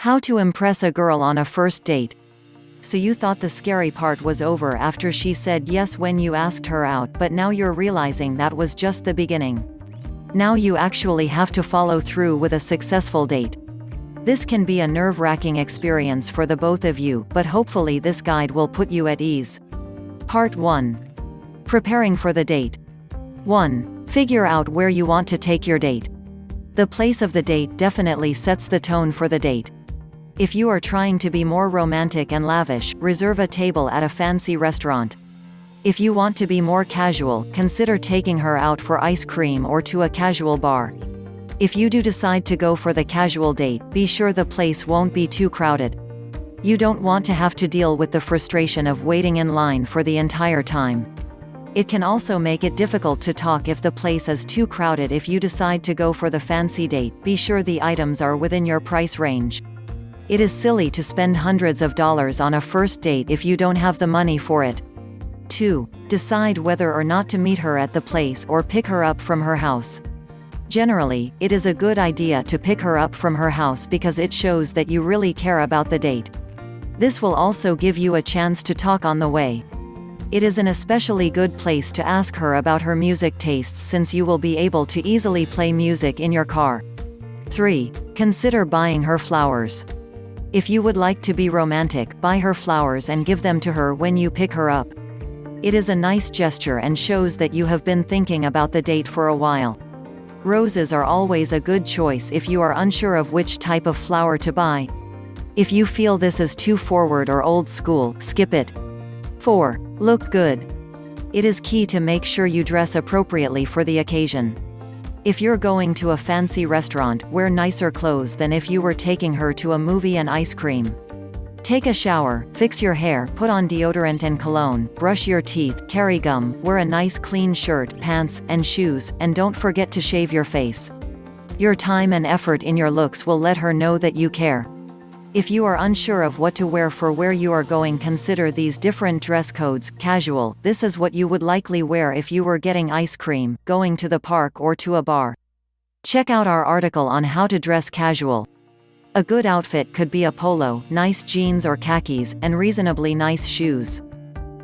How to impress a girl on a first date. So you thought the scary part was over after she said yes when you asked her out, but now you're realizing that was just the beginning. Now you actually have to follow through with a successful date. This can be a nerve-wracking experience for the both of you, but hopefully this guide will put you at ease. Part 1. Preparing for the date. 1. Figure out where you want to take your date. The place of the date definitely sets the tone for the date. If you are trying to be more romantic and lavish, reserve a table at a fancy restaurant. If you want to be more casual, consider taking her out for ice cream or to a casual bar. If you do decide to go for the casual date, be sure the place won't be too crowded. You don't want to have to deal with the frustration of waiting in line for the entire time. It can also make it difficult to talk if the place is too crowded. If you decide to go for the fancy date, be sure the items are within your price range. It is silly to spend hundreds of dollars on a first date if you don't have the money for it. 2. Decide whether or not to meet her at the place or pick her up from her house. Generally, it is a good idea to pick her up from her house because it shows that you really care about the date. This will also give you a chance to talk on the way. It is an especially good place to ask her about her music tastes since you will be able to easily play music in your car. 3. Consider buying her flowers. If you would like to be romantic, buy her flowers and give them to her when you pick her up. It is a nice gesture and shows that you have been thinking about the date for a while. Roses are always a good choice if you are unsure of which type of flower to buy. If you feel this is too forward or old school, skip it. 4. Look good. It is key to make sure you dress appropriately for the occasion. If you're going to a fancy restaurant, wear nicer clothes than if you were taking her to a movie and ice cream. Take a shower, fix your hair, put on deodorant and cologne, brush your teeth, carry gum, wear a nice clean shirt, pants, and shoes, and don't forget to shave your face. Your time and effort in your looks will let her know that you care. If you are unsure of what to wear for where you are going, consider these different dress codes. Casual, this is what you would likely wear if you were getting ice cream, going to the park or to a bar. Check out our article on how to dress casual. A good outfit could be a polo, nice jeans or khakis, and reasonably nice shoes.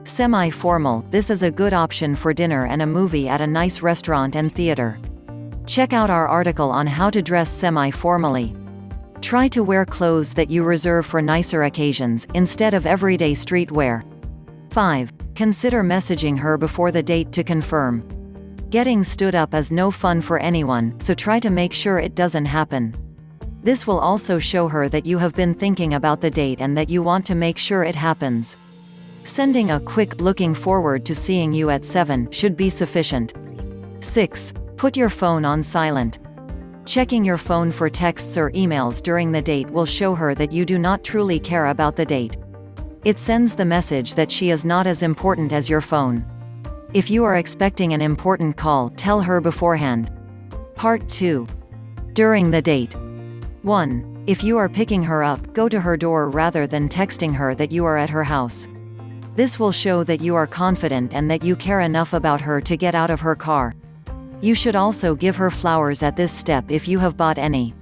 Semi-formal, this is a good option for dinner and a movie at a nice restaurant and theater. Check out our article on how to dress semi-formally. Try to wear clothes that you reserve for nicer occasions, instead of everyday streetwear. 5. Consider messaging her before the date to confirm. Getting stood up is no fun for anyone, so try to make sure it doesn't happen. This will also show her that you have been thinking about the date and that you want to make sure it happens. Sending a quick "looking forward to seeing you at 7" should be sufficient. 6. Put your phone on silent. Checking your phone for texts or emails during the date will show her that you do not truly care about the date. It sends the message that she is not as important as your phone. If you are expecting an important call, tell her beforehand. Part 2. During the date. 1. If you are picking her up, go to her door rather than texting her that you are at her house. This will show that you are confident and that you care enough about her to get out of her car. You should also give her flowers at this step if you have bought any.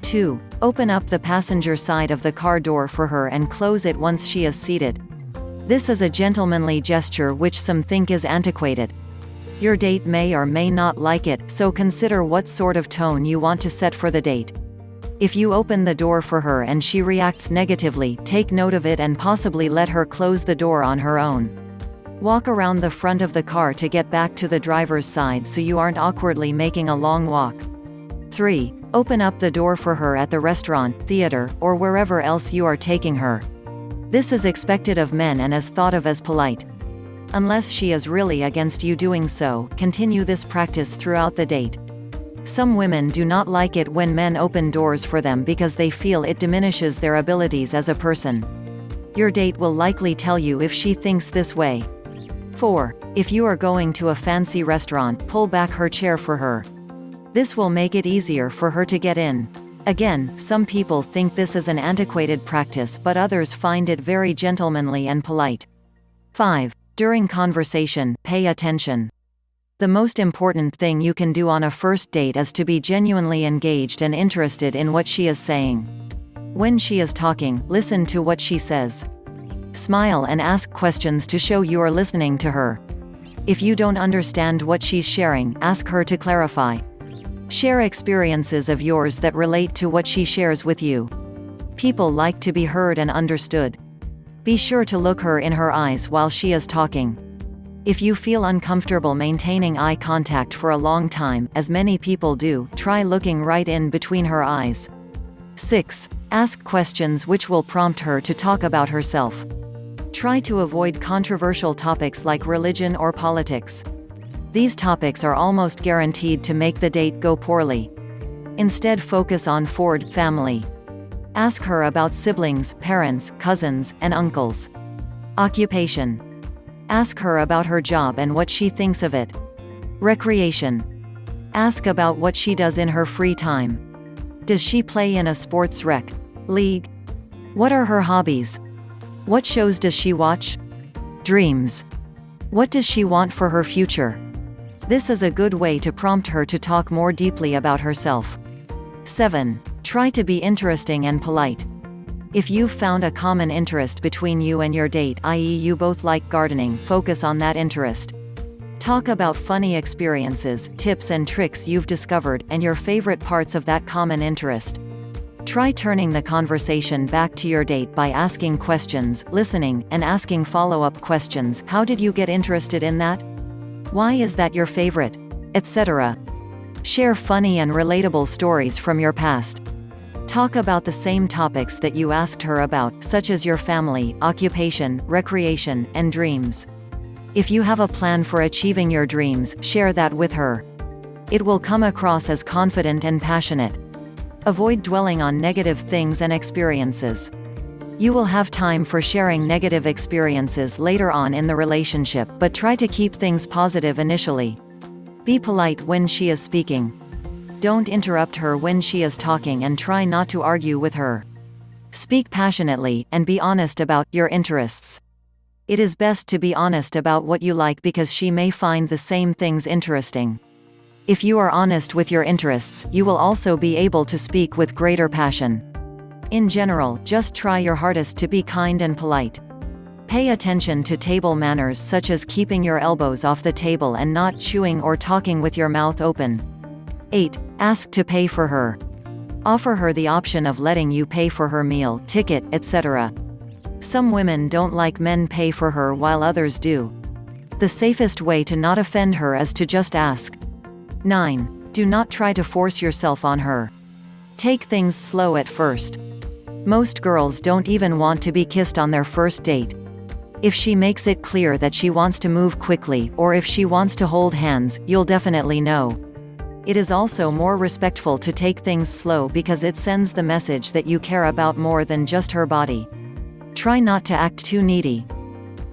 2. Open up the passenger side of the car door for her and close it once she is seated. This is a gentlemanly gesture which some think is antiquated. Your date may or may not like it, so consider what sort of tone you want to set for the date. If you open the door for her and she reacts negatively, take note of it and possibly let her close the door on her own. Walk around the front of the car to get back to the driver's side so you aren't awkwardly making a long walk. 3. Open up the door for her at the restaurant, theater, or wherever else you are taking her. This is expected of men and is thought of as polite. Unless she is really against you doing so, continue this practice throughout the date. Some women do not like it when men open doors for them because they feel it diminishes their abilities as a person. Your date will likely tell you if she thinks this way. 4. If you are going to a fancy restaurant, pull back her chair for her. This will make it easier for her to get in. Again, some people think this is an antiquated practice, but others find it very gentlemanly and polite. 5. During conversation, pay attention. The most important thing you can do on a first date is to be genuinely engaged and interested in what she is saying. When she is talking, listen to what she says. Smile and ask questions to show you are listening to her. If you don't understand what she's sharing, ask her to clarify. Share experiences of yours that relate to what she shares with you. People like to be heard and understood. Be sure to look her in her eyes while she is talking. If you feel uncomfortable maintaining eye contact for a long time, as many people do, try looking right in between her eyes. 6. Ask questions which will prompt her to talk about herself. Try to avoid controversial topics like religion or politics. These topics are almost guaranteed to make the date go poorly. Instead, focus on Ford family. Ask her about siblings, parents, cousins, and uncles. Occupation. Ask her about her job and what she thinks of it. Recreation. Ask about what she does in her free time. Does she play in a sports league? What are her hobbies? What shows does she watch? Dreams. What does she want for her future? This is a good way to prompt her to talk more deeply about herself. 7. Try to be interesting and polite. If you've found a common interest between you and your date, i.e. you both like gardening, focus on that interest. Talk about funny experiences, tips and tricks you've discovered, and your favorite parts of that common interest. Try turning the conversation back to your date by asking questions, listening, and asking follow-up questions. How did you get interested in that? Why is that your favorite? Etc. Share funny and relatable stories from your past. Talk about the same topics that you asked her about, such as your family, occupation, recreation, and dreams. If you have a plan for achieving your dreams, share that with her. It will come across as confident and passionate. Avoid dwelling on negative things and experiences. You will have time for sharing negative experiences later on in the relationship, but try to keep things positive initially. Be polite when she is speaking. Don't interrupt her when she is talking and try not to argue with her. Speak passionately, and be honest about your interests. It is best to be honest about what you like because she may find the same things interesting. If you are honest with your interests, you will also be able to speak with greater passion. In general, just try your hardest to be kind and polite. Pay attention to table manners such as keeping your elbows off the table and not chewing or talking with your mouth open. 8. Ask to pay for her. Offer her the option of letting you pay for her meal, ticket, etc. Some women don't like men pay for her while others do. The safest way to not offend her is to just ask. 9. Do not try to force yourself on her. Take things slow at first. Most girls don't even want to be kissed on their first date. If she makes it clear that she wants to move quickly, or if she wants to hold hands, you'll definitely know. It is also more respectful to take things slow because it sends the message that you care about more than just her body. Try not to act too needy.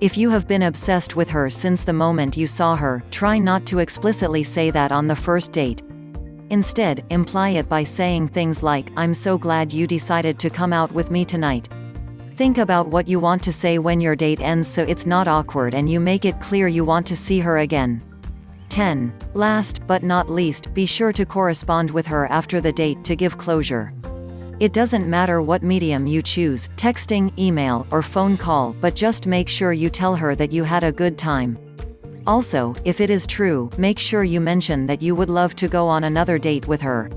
If you have been obsessed with her since the moment you saw her, try not to explicitly say that on the first date. Instead, imply it by saying things like, "I'm so glad you decided to come out with me tonight." Think about what you want to say when your date ends so it's not awkward and you make it clear you want to see her again. 10. Last but not least, be sure to correspond with her after the date to give closure. It doesn't matter what medium you choose, texting, email, or phone call, but just make sure you tell her that you had a good time. Also, if it is true, make sure you mention that you would love to go on another date with her.